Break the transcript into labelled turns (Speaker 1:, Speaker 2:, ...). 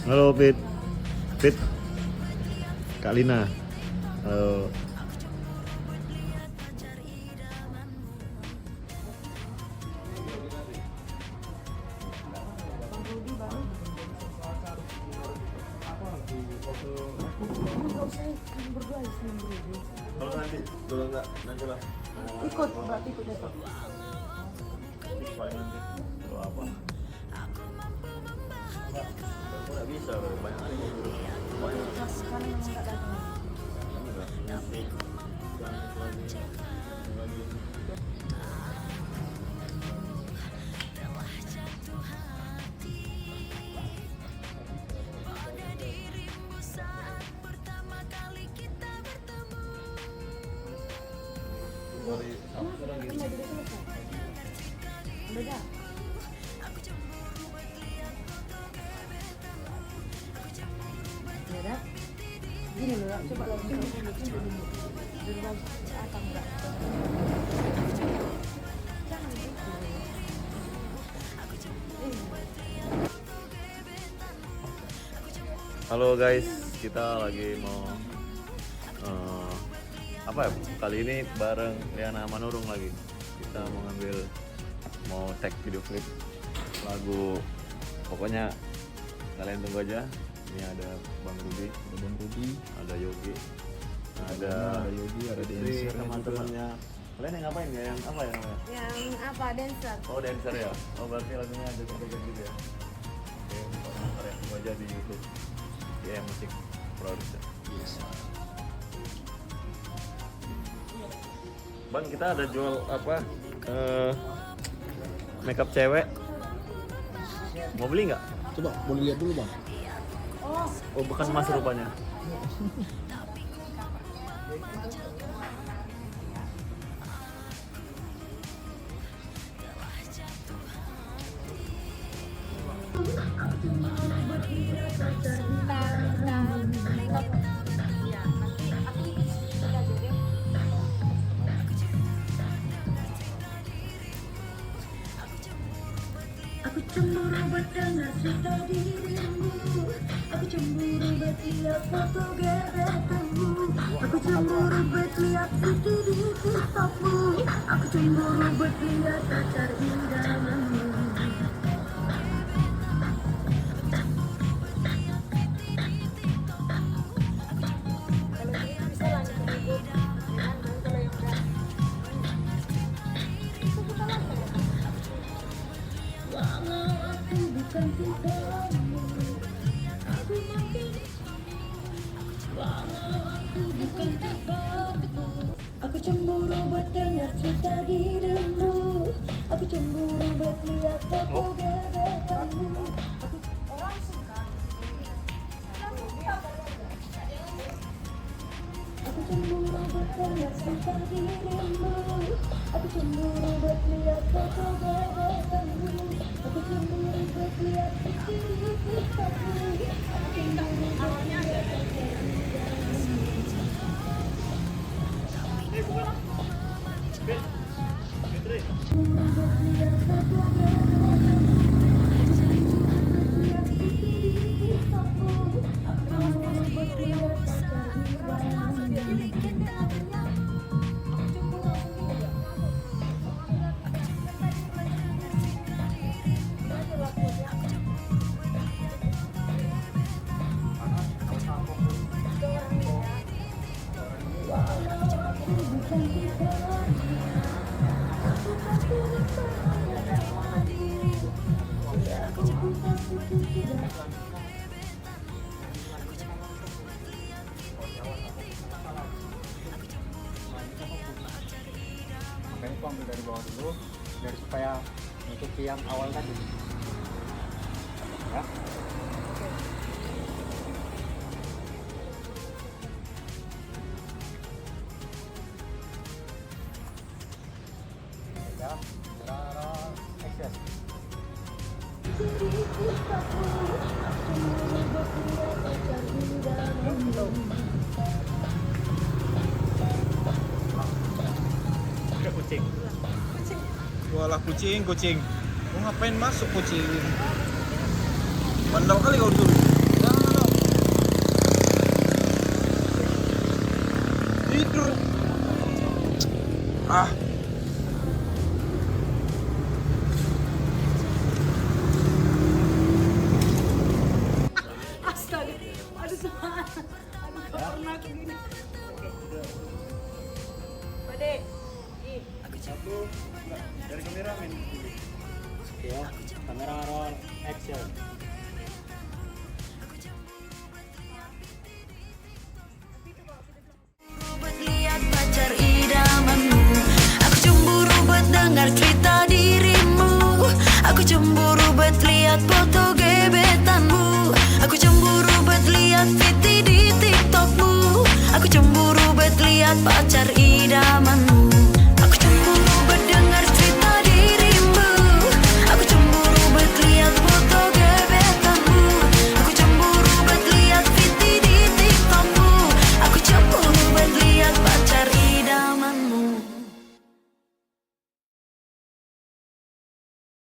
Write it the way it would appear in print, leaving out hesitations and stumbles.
Speaker 1: Halo Pit. Pit. Kak Lina. Halo. Kalau nanti, kalau enggak nanti lah.
Speaker 2: Ikut, berarti ikut besok.
Speaker 1: Paling nanti. Kalau apa? Nggak bisa, banyak kali mau dulu. Banyak.
Speaker 2: Kan memang nggak datang.
Speaker 1: Enggak. Nanti. Lagi. Dari Sabtu lagi.
Speaker 2: Ini jadi selesai. Beda. Beda. Gini loh, coba lagi dulu. Dulu apa enggak? Jangan gitu.
Speaker 1: Halo guys, kita lagi mau apa ya? Kali ini bareng Liana Manurung lagi. Kita mau tag video klip lagu. Pokoknya kalian tunggu aja. Ini ada Bang Rudi, ada Yogi, ada
Speaker 3: Yogi, ada
Speaker 1: Denser,
Speaker 3: dancer
Speaker 1: teman-temannya. Kalian yang ngapain ya? Yang apa ya namanya?
Speaker 2: Yang apa dancer?
Speaker 1: Oh dancer ya? Oh berarti lagunya ada joget gitu ya? Oke, ntar ya, tunggu aja di YouTube. Ya musik producer. Bang, kita ada jual apa? Makeup cewek. Mau beli nggak?
Speaker 3: Coba boleh lihat dulu bang.
Speaker 1: Oh, bekas mas rupanya.
Speaker 4: Aku cemburu berdengar cerita dirimu. Aku cemburu berlihat foto gebetanmu. Aku cemburu berlihat itu di TikTokmu. Aku cemburu berlihat pacar idamanmu. Walau aku bukan tipamu, aku makin. Walau aku bukan tipamu, aku cemburu berdengar cerita dirimu. Aku cemburu berlihat foto gebetanmu. Aku cemburu berdengar cerita dirimu. Aku cemburu berlihat foto gebetanmu. Aku cemburu berlihat itu di TikTokmu. Aku cemburu berlihat pacar idamanmu.
Speaker 3: Makanya aku ambil dari bawah dulu, dari supaya menutupi yang awal tadi. Ya. Ya, action.
Speaker 1: Ada kucing.
Speaker 3: Walah kucing. Mau ngapain masuk kucing? Bandel kali kau dulu. tidur. Ah.
Speaker 2: Astaga. Aduh semangat. Aduh gak pernah aku gini. Pade. Ih.
Speaker 3: Satu, dari kamera main. Ya, kamera roll action.
Speaker 5: Buat lihat pacar idamanmu, aku cemburu buat dengar cerita dirimu, aku cemburu buat lihat foto gebetanmu, aku cemburu buat lihat VT di TikTokmu, aku cemburu buat lihat pacar